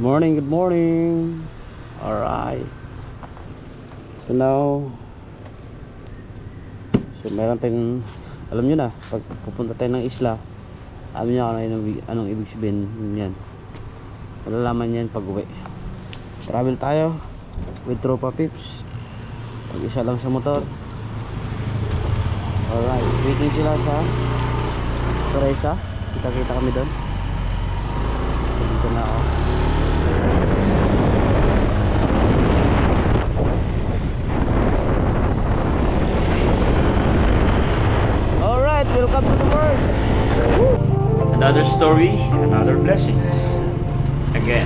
morning, good morning. Alright. So now, meron tayong, alam nyo na, pag pupunta tayo ng isla, alam nyo anong ibig sabihin yan. Malalaman yan pag uwi. Travel tayo with tropa pips. Pag isa lang sa motor. Alright, waiting sila sa Teresa. Kita kami doon. Dito na ako. Alright, welcome to the world. Another story, another blessings. Again,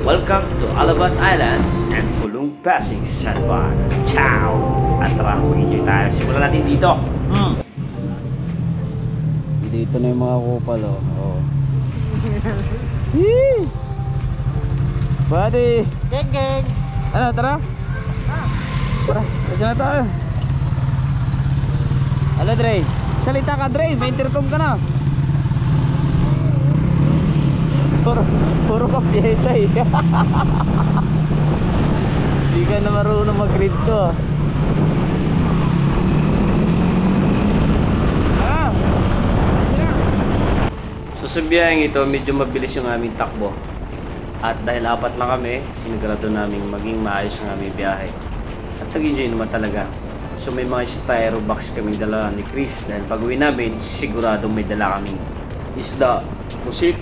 welcome to Alabat Island and Pulong Pasig, San Juan. Ciao! At tara, mag-enjoy tayo. Simulan natin dito. Dito na yung mga kupal, oh. Yee! Buddy! Geng! Ano, tara? Tara, kasi na tayo. Hello, Dre. Salita ka, Dre. May intercom ka na. Puro ka pyesa eh. Hindi ka na marunong mag-read to. So sa biyaheng ito, medyo mabilis yung aming takbo. At dahil apat lang kami, sinigurado namin maging maayos ang aming biyahe. At nag-enjoy naman talaga. So may mga styro box kaming dala ni Chris. Dahil pag uwi namin, sigurado may dala kaming isda, pusit,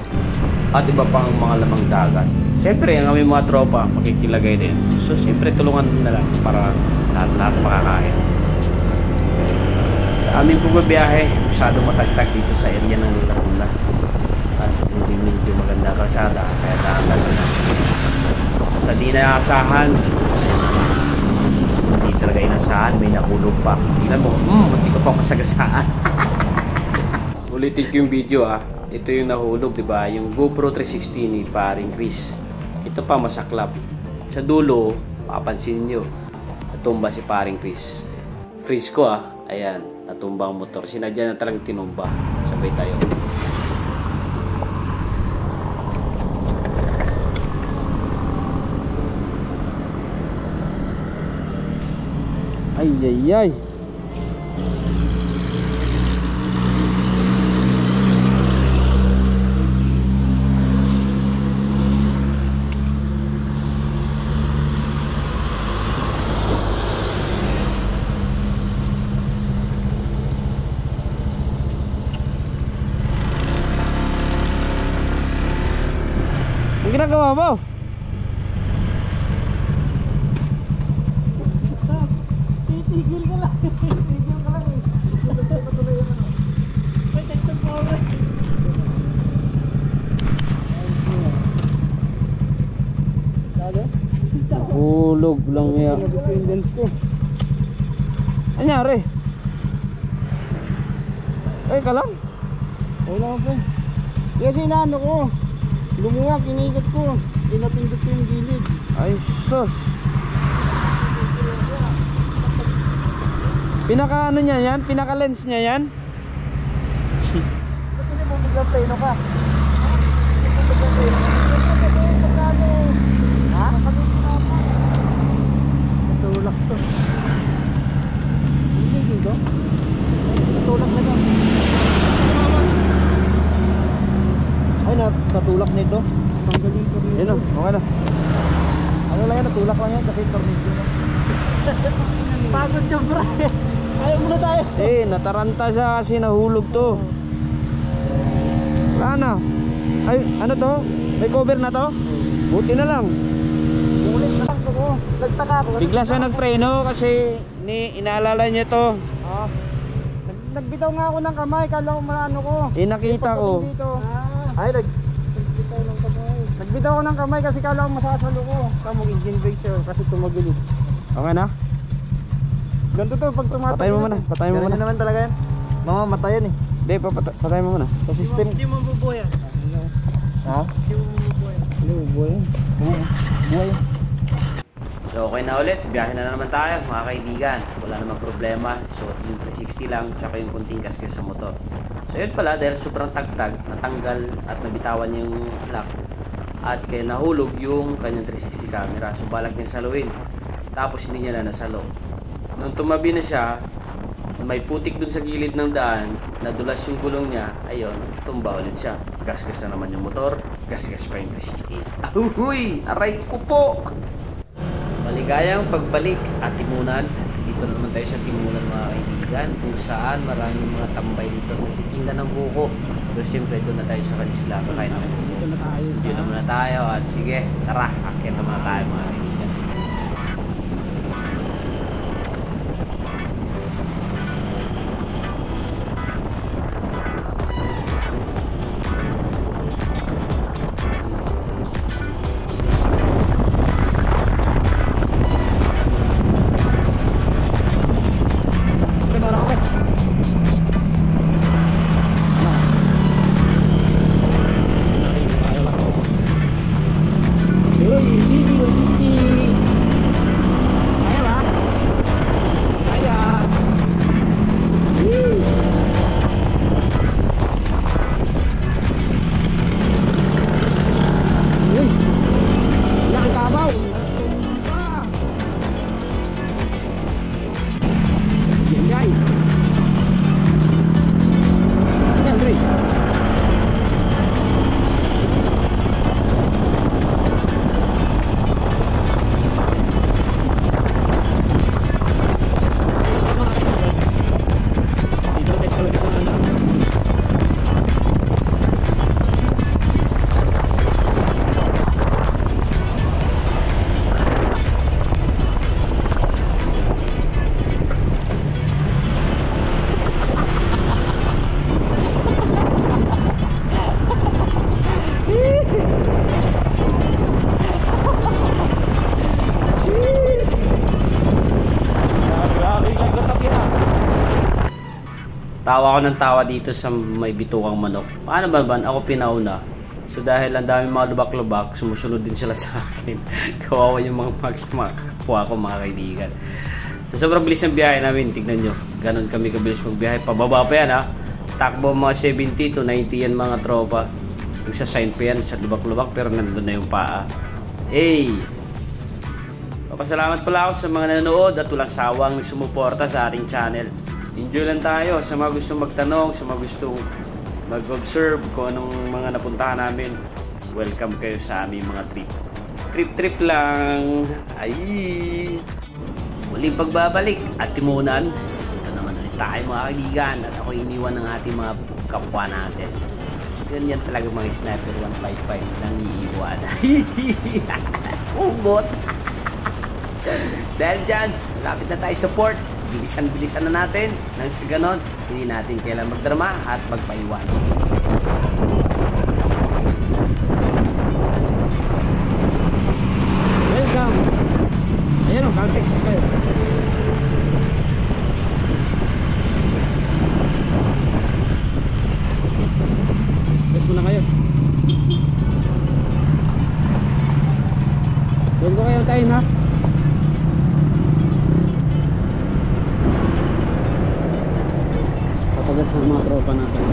at iba pang mga lamang dagat. Siyempre, ang aming mga tropa, makikilagay din. So siyempre, tulungan na lang para lahat makakain. Sa aming pagbabiyahe, masyado matagtag dito sa area ng Laguna. At hindi medyo maganda kalsada, kaya daan na. Sa di na asahan, hindi talaga inasahan, may nahulog pa. Tingnan mo, hindi ka pa masagasaan. Ulitin ko yung video Ito yung nahulog, diba? Yung GoPro 360 ni paring Chris. Ito pa masaklap. Sa dulo, mapapansin nyo, natumba si paring Chris. Freeze ko ayan, natumba ang motor. Sinadya na talagang tinumba. Sabay tayo. Ay. Ang ginagawa mo? Titigil ka lang. May section forward. Hulog lang yan. Dependence ko. Anyari? Ay ka lang? Wala po. Kasi inaano ko. Lumuwag, inikot ko. Pinapindot ko yung gilid. Ay sus. Pinaka ano niya yan? Pinaka lens niya yan? Ba't hindi mo maglapleno ka? Ha? Masagot ko na ako. Natulak to. Hindi dito? Natulak na to. Ay, natulak nito. Tanggalin ko rin. Yan o, okay na. Ano lang yan, natulak lang yan kasi tornilyo na. Pagod siya, bro. Ayaw muna tayo. Nataranta siya kasi nahulog to. Wala na. Ay, ano to? May cover na to? Buti na lang. Ulit na lang ko. Nagtaka ako. Bigla siya nagpreno kasi inaalala niya to. Nagbitaw nga ako ng kamay, kala ko maano ko. Nakita ko. Ay, nagbitaw ng kamay. Nagbitaw ako ng kamay kasi kala ko masasalo ko. Kamong engine brake siya kasi tumagilid. Okay na? Ganto to pag tumatagilid. Patayin mo muna. Patayin mo muna. Ganyan naman talaga yan. Mamamatay yan eh. Hindi, patayin mo muna. Sa system. Hindi mo bubuhay yan. Ha? Hindi mo bubuhay yan. Hindi mo bubuhay yan. Buhay. So okay na ulit, biyahe na naman tayo mga kaibigan. Wala namang problema. So yung 360 lang, tsaka yung kunting gasgas sa motor. So yun pala, dahil sobrang tagtag, natanggal at nabitawan yung lock. at kaya nahulog yung kanyang 360 camera. So balak niya saluhin, tapos hindi niya na nasalo. Nung tumabi na siya, may putik dun sa gilid ng daan, nadulas yung gulong niya, ayun, tumba ulit siya. Gasgas na naman yung motor, gasgas pa yung 360. Ahuy! Aray ko po! Maligayang pagbalik at Timunan. Dito na naman tayo sa Timunan, mga kaibigan, kung saan maraming mga tambay dito nagtitinda ng buko. Pero siyempre doon na tayo sa Kanisla, kakain ng buko. Dito na muna tayo at sige, tara, akit na muna tayo, mga kaibigan. Tawa ko ng tawa dito sa may bitukang manok. Paano ba ban? Ako pinauna. So dahil ang dami mga lubak-lubak, sumusunod din sila sa akin. Kawawa yung mga kapwa ko, mga kaibigan. So sobrang bilis ng biyahe namin. Tignan nyo. Ganon kami kabilis magbiyahe. Pababa pa yan ha. Takbo mga 70 to 90 yan mga tropa. Yung sa sign pa yan sa lubak-lubak pero nandun na yung paa. Hey! Papasalamat pala ako sa mga nanonood at walang sawang sumuporta sa ating channel. Enjoy lang tayo sa mga gustong magtanong, sa mga gustong mag-observe kung anong mga napuntahan namin. Welcome kayo sa aming mga trip. Trip lang. Ay! Muling pagbabalik at Timunan. Ito naman ulit tayo, mga kaibigan. At ako iniwan ng ating mga kapwa natin. Ganyan talaga mga sniper 155 nang iiwan. Ugot! Dahil dyan, lapit na tayo sa port. Bilisan na natin. Nang sa ganon, hindi natin kailan magdrama at magpaiwan. Welcome! Ayan o, Caltex kayo. Yes muna kayo. Doon ko kayo tayo ha. Papagas ng mga tropa natin.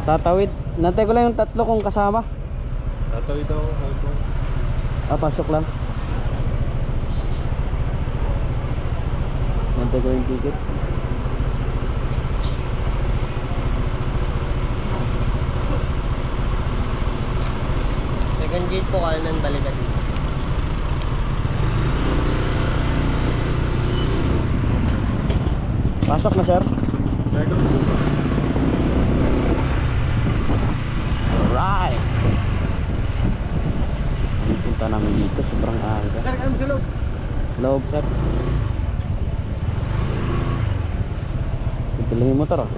Tatawid. Nantay ko lang yung tatlo kung kasama. Tatawid ako. Pasok lang. Nantay ko yung ticket. Second gate po, kanan balikan dito. Pasok na, sir. Alright. Punta namin dito, sobrang aga. Sir, kami sa loob. Loob, sir. Ito lang yung motor, ah.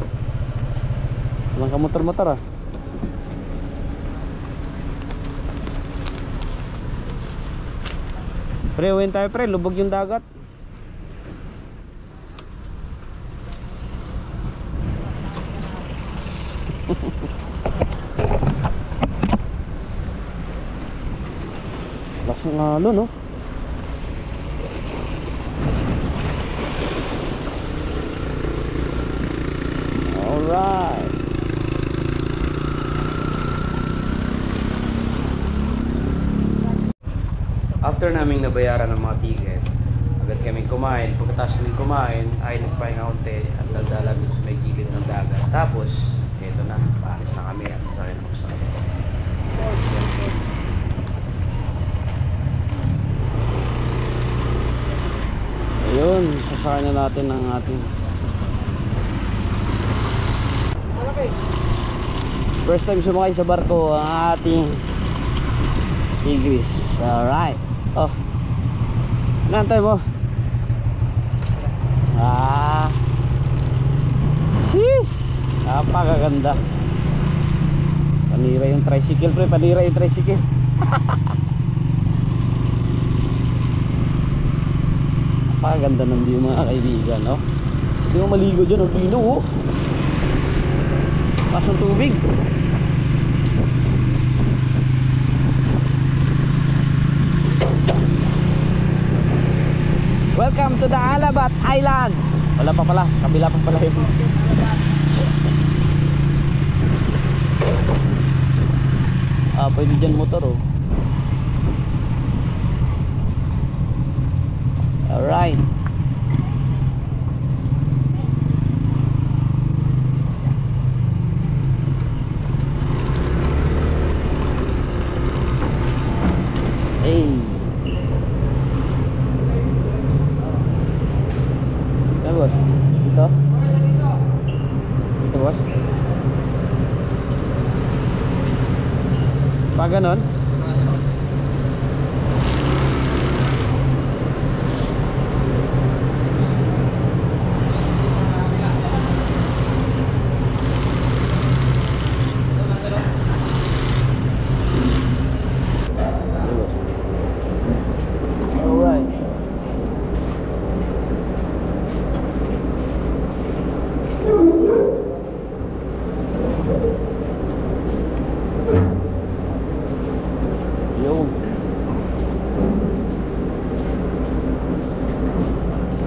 Walang ka motor-motor, ah. Pre, uwin tayo, pre. Lubog yung dagat. Lakas ng alon, no? Alright. After naming nabayaran ng mga ticket, agad kaming kumain. Pagkatapos kaming kumain, ay nagpahinga konti at daldala dun sa may gilid ng dagat. Tapos, eto na, paalis na kami at sasakyan ko sa kami. Ayun, sasakyan na natin ang ating first time sumakay sa barko ang ating Tigris. Alright. Oh, nantay mo. Sheesh, napakaganda. Panira yung tricycle, pre. Panira yung tricycle. Napakaganda ng view, mga kaibigan, no? Hindi mo maligo dyan, ang pino, oh. Pasong tubig. Welcome to the Alabat Island. Wala pa pala, kabila pa pala yun. Pwede dyan motor, oh. Alright. Hey. Saan, boss? Dito? Dito, boss? Pag ganon?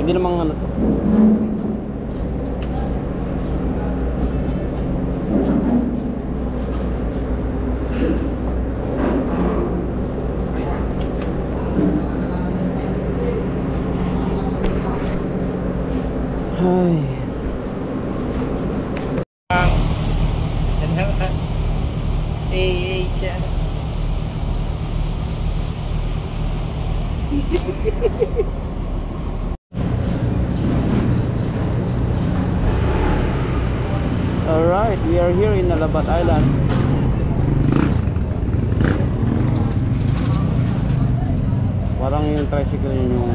Pwede namang ano to. Ay. siya. Alright, we are here in Alabat Island. Parang yung tricycle yun yung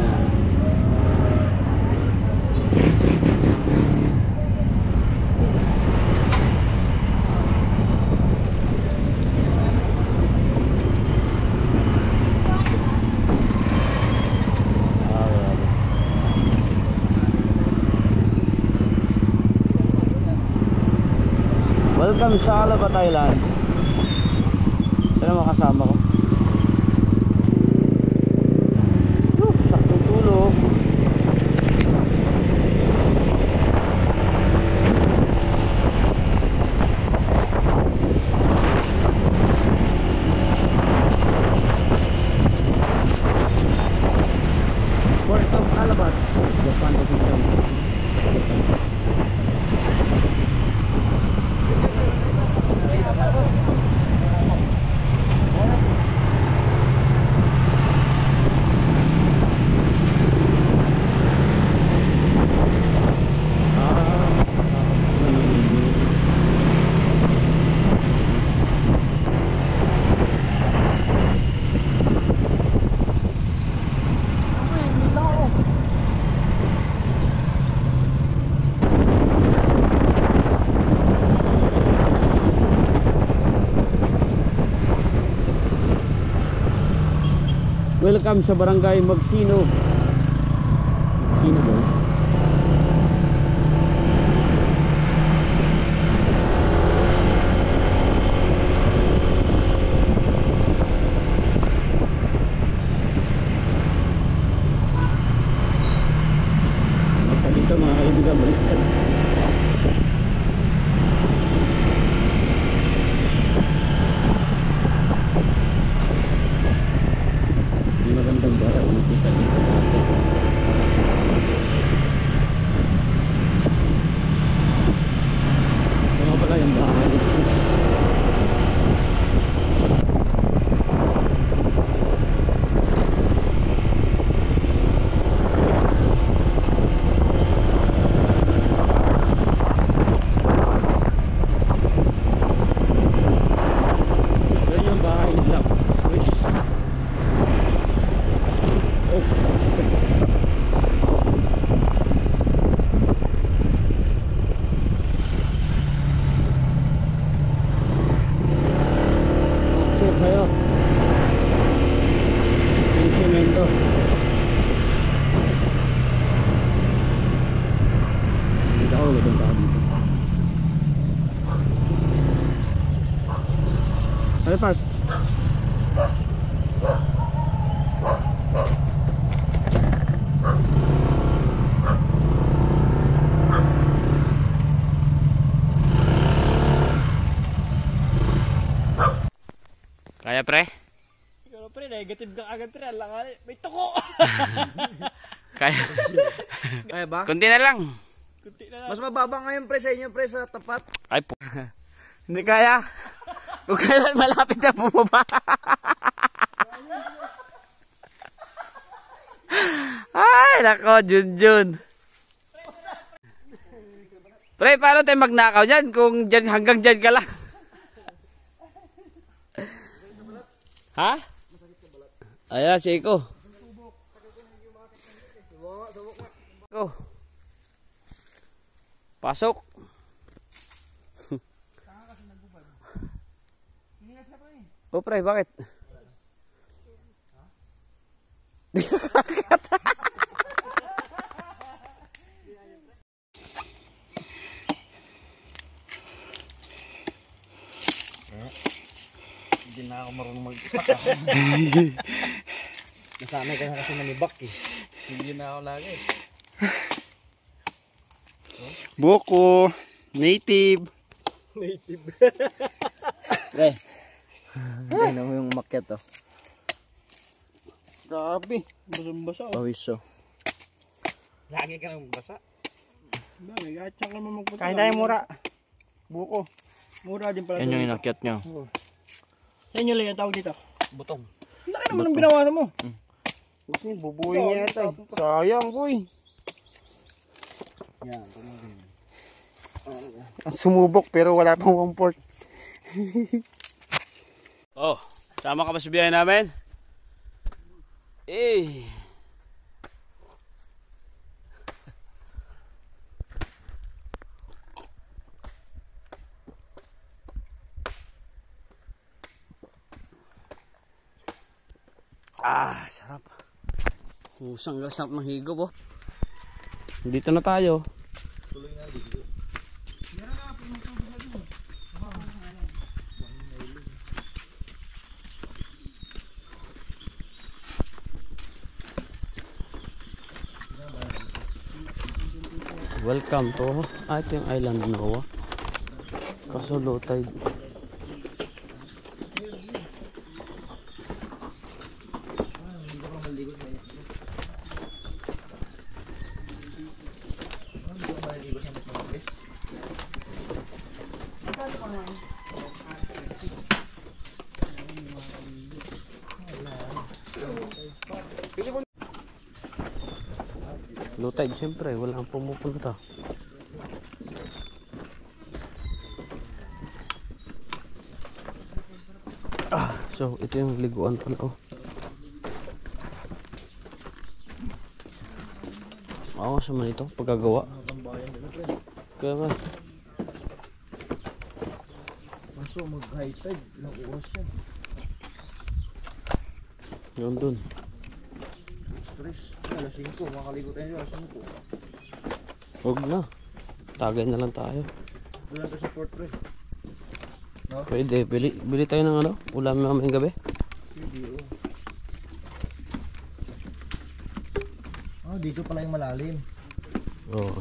welcome sa Alabat Island. Sino makasama ko? Saktong tulog. Port of Alabat, Japan Official. Welcome sa Barangay Magsino. Magsino ba? Basta dito mga kaibigan, baliktad. magandang bahay nakita dito natin. Ito nga pala yung bahay. Ay, Park. Kaya pre? Ikaw pre, negative ka agad pre, alangan. May tuko! Kaya. Kaya ba? Kunti na lang. Kunti na lang. Mas mababa ngayon pre sa inyo pre sa tapat. Ay po. Hindi kaya. Kung kailan malapit na bumaba. Ay, nako, Junjun. Pre, paano tayo magnakaw dyan kung dyan, hanggang dyan ka lang? Ha? Ayan, si Iko. Iko. Pasok. Oh, pre, bakit? Hindi na ako marunong mag-ipak. Nasanay ka na kasi nanibak eh. Hindi na ako lagi. Buko. Native. Native. Pre. Tingnan mo yung umakyat oh. Grabe. Basang-basa oh. Pawiso. Lagi ka nang basa. Bagay, gatsak naman magpunta. Kain tayo mura. Buko. Mura din pala. Yan yung inakyat nyo. Sa inyo lang yung tawag dito. Butong. Laki naman ang binawasan mo. Gusto niyo, bubuhay niya ito eh. Sayang boy. Yan. Sumubok pero wala pang 1/4. Oh, tama ka ba sa biyahe namin? Eh. Ah, sarap. Husang sarap ng higop oh. Dito na tayo. Tuloy na dito. Welcome to ito yung island na Noah. Kaso low tide. Low tide siyempre, walang pumupunta. So ito yung liguan pala oh. Ako sa man ito, pagkagawa. Kaya nga. Maso mag-high tide, nakuwas yan. Yun dun. Stress, alas 5, makaligo tayo alas 5. Huwag na. Tagay na lang tayo. Doon natin sa port pre. No? Pwede, bili tayo ng ano? Ulam mamayang gabi? Pwede oh. Oh, dito pala yung malalim. Oo.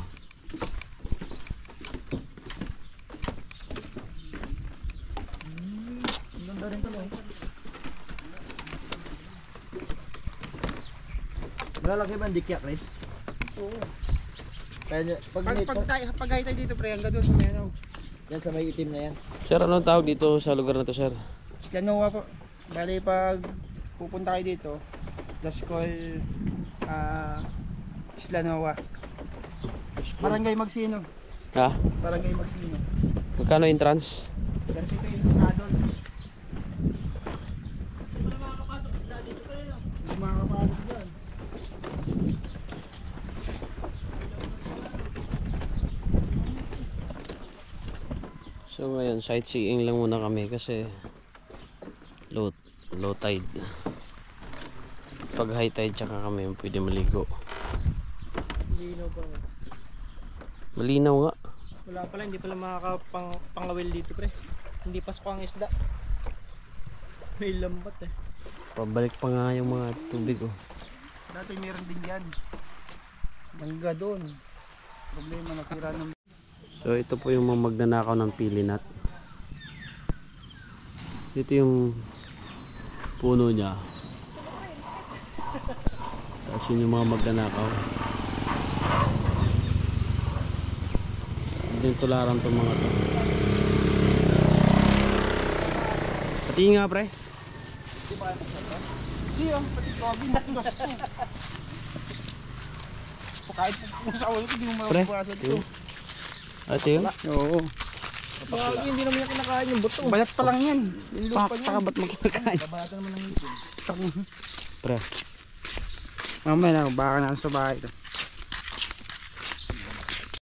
Ang ganda rin pala. Malalaki ba ang dikya, Chris? Oo. Kaya pag Pag high tide dito, pre, hanggang doon sa may ano. yan sa may itim na yan. Sir, anong tawag dito sa lugar na to, sir? Isla Nova po. Bali pag pupunta kayo dito, just call Isla Nova. Barangay Magsino. Ha? Barangay Magsino. Magkano entrance? 30 seconds na doon. Hindi makakapasok dyan. So ngayon, sightseeing lang muna kami kasi low tide. Pag high tide tsaka kami pwede maligo. Lino pa. Malinaw nga. Wala pala, hindi pala makakapangawil dito, pre. Hindi pasok ang isda. May lambat eh. Pabalik pa nga yung mga tubig oh. Dati meron din yan. Mangga doon. Problema, nasira ng... So ito po yung mga magnanakaw ng pilinat. Dito yung puno niya. Tapos yun yung mga magnanakaw. Ito yung tularan itong mga to. Pati nga pre. Hindi ah, pati Kobe nalos ko. Kahit kung sa ulo ko, hindi mo Pre, mabawasan ito. yun. Ito yun? Oo. Hindi naman yung kinakain yung buto. Balat pa lang yan. Yung lupa niya. Saka ba't magkakain? Babalatan naman ng ngipin. Pre. Mamaya na, baka nasa bahay ito.